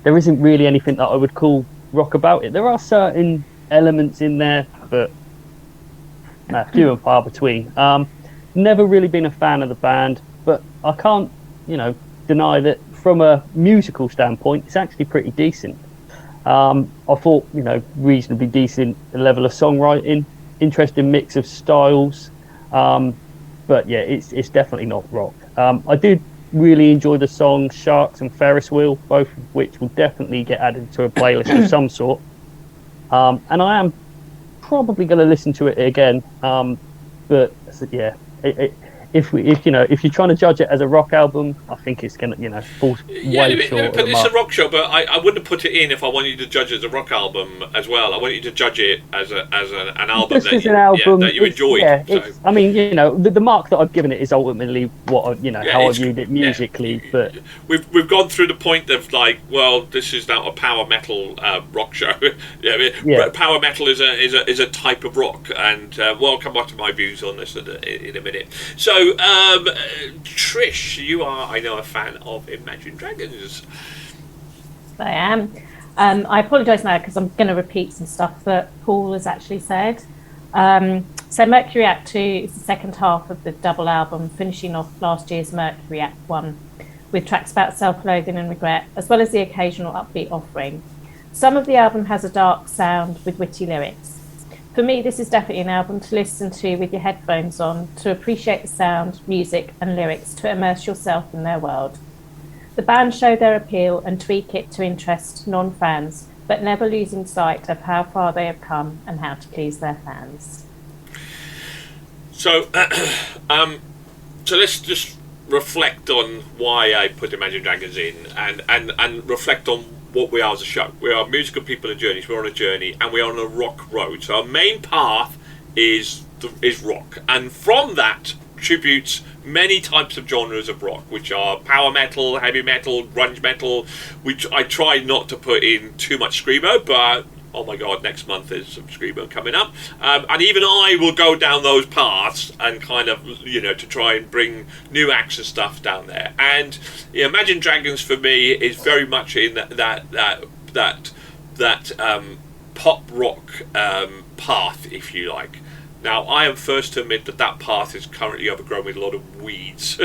there isn't really anything that I would call rock about it. There are certain elements in there, but few and far between. Never really been a fan of the band, but I can't, deny that from a musical standpoint, it's actually pretty decent. I thought, reasonably decent level of songwriting, interesting mix of styles, but yeah, it's definitely not rock. I did really enjoy the songs Sharks and Ferris Wheel, both of which will definitely get added to a playlist of some sort. And I am probably going to listen to it again. But yeah, if you're trying to judge it as a rock album, I think it's going to, fall way short. But it's a rock show, but I wouldn't have put it in if I wanted you to judge it as a rock album as well. I want you to judge it as an album that you enjoyed. Yeah, so. I mean, the mark that I've given it is ultimately what how I viewed it musically. Yeah. But we've gone through the point of like, well, this is now a power metal rock show. Power metal is a type of rock, and I'll come back to my views on this in a minute. So. Trish, you are, I know, a fan of Imagine Dragons. I am. I apologise now because I'm going to repeat some stuff that Paul has actually said. So Mercury Act 2 is the second half of the double album, finishing off last year's Mercury Act 1, with tracks about self-loathing and regret, as well as the occasional upbeat offering. Some of the album has a dark sound with witty lyrics. For me, this is definitely an album to listen to with your headphones on, to appreciate the sound, music and lyrics, to immerse yourself in their world. The band show their appeal and tweak it to interest non-fans, but never losing sight of how far they have come and how to please their fans. So let's just reflect on why I put Imagine Dragons in, and reflect on what we are as a show. We are musical people and journeys. We're on a journey, and we're on a rock road. So our main path is rock, and from that tributes many types of genres of rock, which are power metal, heavy metal, grunge metal, which I try not to put in too much screamo, but oh my god, next month there's some screamo coming up, and even I will go down those paths and kind of, to try and bring new acts and stuff down there. And Imagine Dragons for me is very much in that pop rock path, if you like. Now, I am first to admit that path is currently overgrown with a lot of weeds,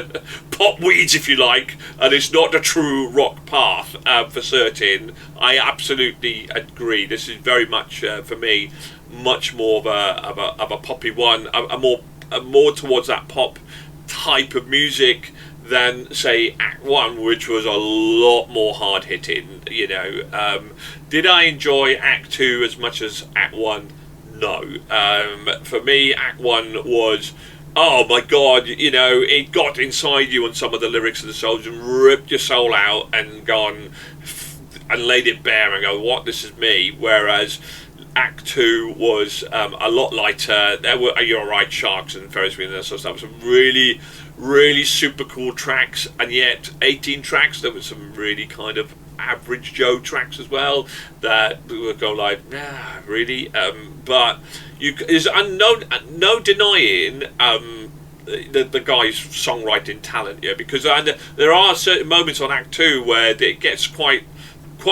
pop weeds, if you like, and it's not a true rock path for certain. I absolutely agree. This is very much, for me, much more of a poppy one, more towards that pop type of music than, say, Act 1, which was a lot more hard hitting. Did I enjoy Act 2 as much as Act 1? No. For me, Act 1 was, oh my god, it got inside you on some of the lyrics of the songs and ripped your soul out and gone and laid it bare and go, what, this is me. Whereas Act 2 was a lot lighter. There were, you're right, Sharks and Ferris Wheel and that sort of stuff. Some really, really super cool tracks, and yet 18 tracks, there was some really kind of average Joe tracks as well that would go like, really? But there's no denying the guy's songwriting talent, because there are certain moments on Act 2 where it gets quite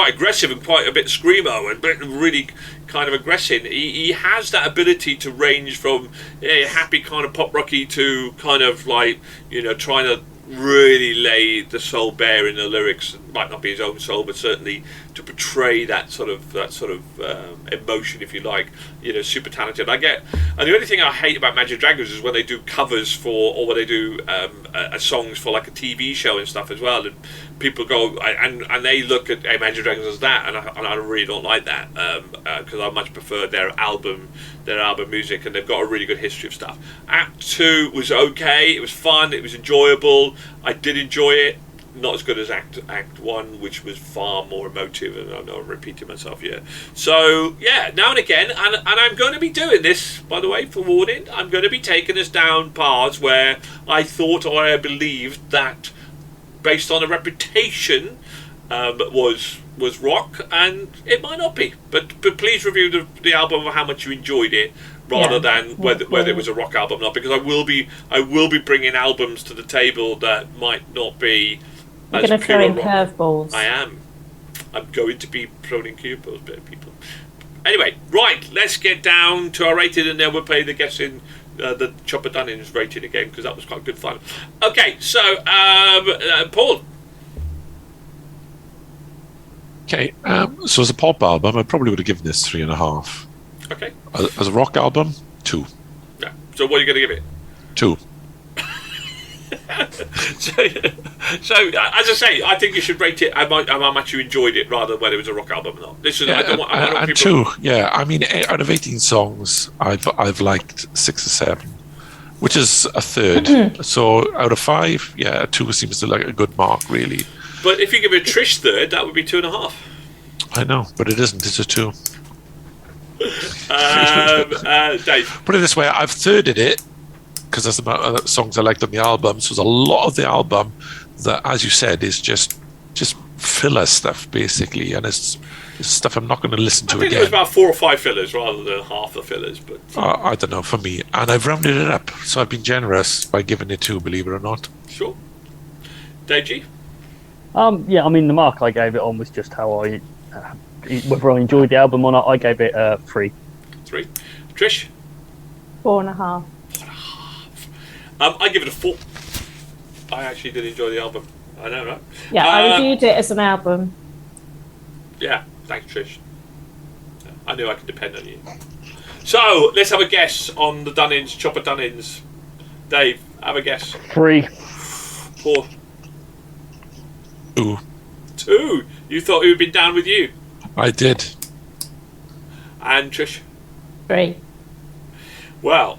aggressive and quite a bit screamo and really kind of aggressive. He has that ability to range from happy kind of pop rocky to kind of like, trying to really lay the soul bare in the lyrics. It might not be his own soul, but certainly to portray that sort of emotion, if you like. Super talented. And the only thing I hate about Magic Dragons is when they do covers for, or when they do songs for like a TV show and stuff as well. And people go and they look at Imagine Dragons as that, and I really don't like that, because I much prefer their album music, and they've got a really good history of stuff. Act 2 was okay. It was fun. It was enjoyable. I did enjoy it. Not as good as Act 1, which was far more emotive, and I know I'm repeating myself here. So, yeah, now and again, and I'm going to be doing this, by the way, for warning, I'm going to be taking us down paths where I thought or I believed that, based on a reputation, was rock, and it might not be. But please review the album of how much you enjoyed it, rather than whether it was a rock album or not, because I will be bringing albums to the table that might not be. You're going to throw in curveballs. I am. I'm going to be throwing in curveballs, people. Anyway, right, let's get down to our rating, and then we'll play the guessing the Chopper Dunning's rating again, because that was quite good fun. Okay, so Paul. Okay, so as a pop album, I probably would have given this 3.5. Okay. As a rock album, 2. Yeah. So what are you going to give it? 2. so as I say, I think you should rate it how much you enjoyed it, rather than whether it was a rock album or not. This is I don't want people. 2. Yeah, I mean, out of 18 songs, I've liked 6 or 7, which is a third. So out of 5, yeah, a 2 seems to like a good mark, really. But if you give it a Trish third, that would be 2.5. I know, but it isn't. It's a 2. Dave. Put it this way: I've thirded it because that's the amount of songs I liked on the album. So there's a lot of the album that, as you said, is just filler stuff basically, and it's stuff I'm not going to listen to I think again. it was about 4 or 5 fillers rather than half the fillers, but I don't know, for me, and I've rounded it up, so I've been generous by giving it 2, believe it or not. Sure. Dave G? Yeah, I mean, the mark I gave it on was just how I, whether I enjoyed the album or not. I gave it 3. 3. Trish? 4.5. I give it a 4. I actually did enjoy the album. I know, right? Yeah, I reviewed it as an album. Yeah, thanks, Trish. I knew I could depend on you. So, let's have a guess on the Dunnings, Chopper Dunnings. Dave, have a guess. 3. 4. 2. 2. You thought he would be down with you. I did. And Trish? 3. Well,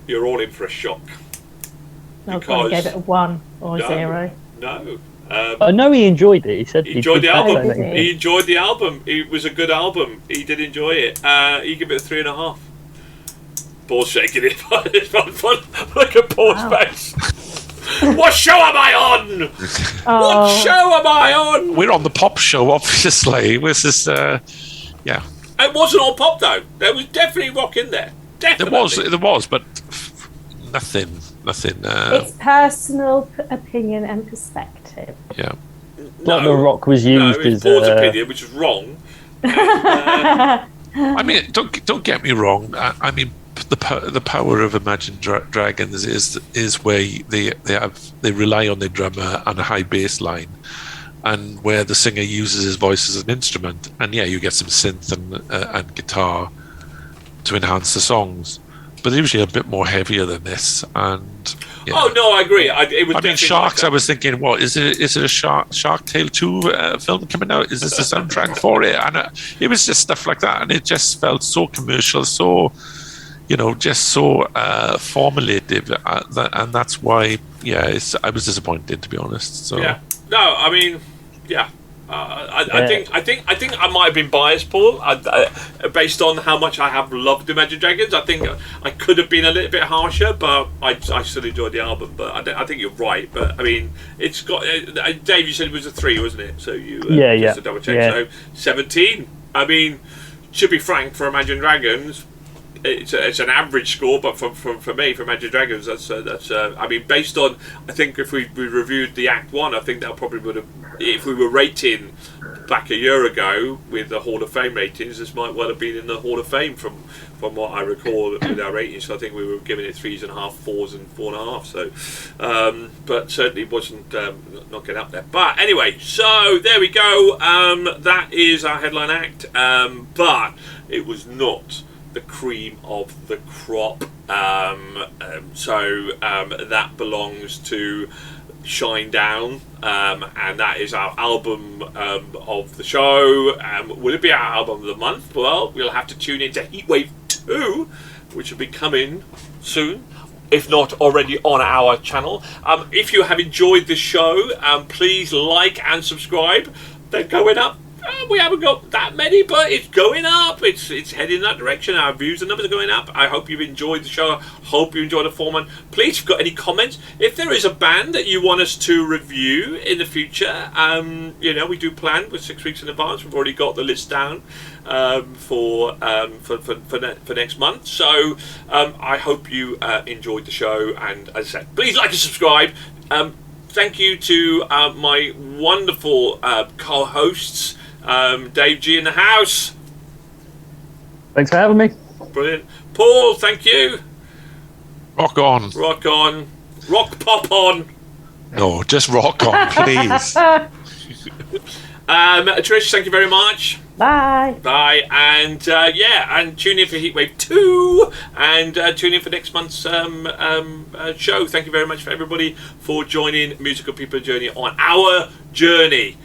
you're all in for a shock. I probably gave it a 1 or a 0. No. I know he enjoyed it. He said he enjoyed the album. It. He enjoyed the album. It was a good album. He did enjoy it. He gave it a 3.5. Paul's shaking it. Look at Paul's face. What show am I on? What show am I on? We're on the pop show, obviously. This is, yeah. It wasn't all pop though. There was definitely rock in there. Definitely. There was, but nothing. It's personal opinion and perspective. Yeah. Like the rock was used it was as Paul's opinion, which was wrong. I mean, don't get me wrong. I mean, the power of Imagine Dragons is where they rely on their drummer and a high bass line, and where the singer uses his voice as an instrument. And yeah, you get some synth and guitar to enhance the songs, but they're usually a bit more heavier than this. And yeah. Oh no, I agree. I mean, Sharks. I was thinking, what is it? Is it a Shark Tale 2 film coming out? Is this the soundtrack for it? And it was just stuff like that, and it just felt so commercial, so just so formulative, and that's why, yeah, I was disappointed, to be honest. So yeah, no, I mean, yeah. I think I might have been biased, Paul, based on how much I have loved Imagine Dragons. I think I could have been a little bit harsher, but I still enjoyed the album. But I think you're right. But I mean, it's got Dave. You said it was a 3, wasn't it? So you just to double check. Yeah. So 17. I mean, to be frank, for Imagine Dragons, it's an average score, but for me, for Imagine Dragons, that's I mean, based on, I think if we reviewed the Act 1, I think that probably would have, if we were rating back a year ago with the Hall of Fame ratings, this might well have been in the Hall of Fame from what I recall with our ratings. So I think we were giving it 3.5, 4s, and 4.5. So, but certainly wasn't not getting up there. But anyway, so there we go. That is our headline act. But it was not the cream of the crop. So that belongs to Shinedown, and that is our album of the show. Will it be our album of the month? Well, we'll have to tune into Heatwave 2, which will be coming soon, if not already on our channel. If you have enjoyed this show, please like and subscribe. They're going up. We haven't got that many, but it's going up. It's heading in that direction. Our views and numbers are going up. I hope you've enjoyed the show. Hope you enjoyed the format. Please, if you've got any comments, if there is a band that you want us to review in the future, we do plan with 6 weeks in advance. We've already got the list down for next month. So I hope you enjoyed the show. And as I said, please like and subscribe. Thank you to my wonderful co-hosts. Dave G in the house. Thanks for having me. Brilliant. Paul, thank you. Rock on. Rock on. Rock pop on. No, just rock on, please. Trish, thank you very much. Bye. Bye. And and tune in for Heatwave 2 and tune in for next month's show. Thank you very much for everybody for joining Musical People Journey on our journey.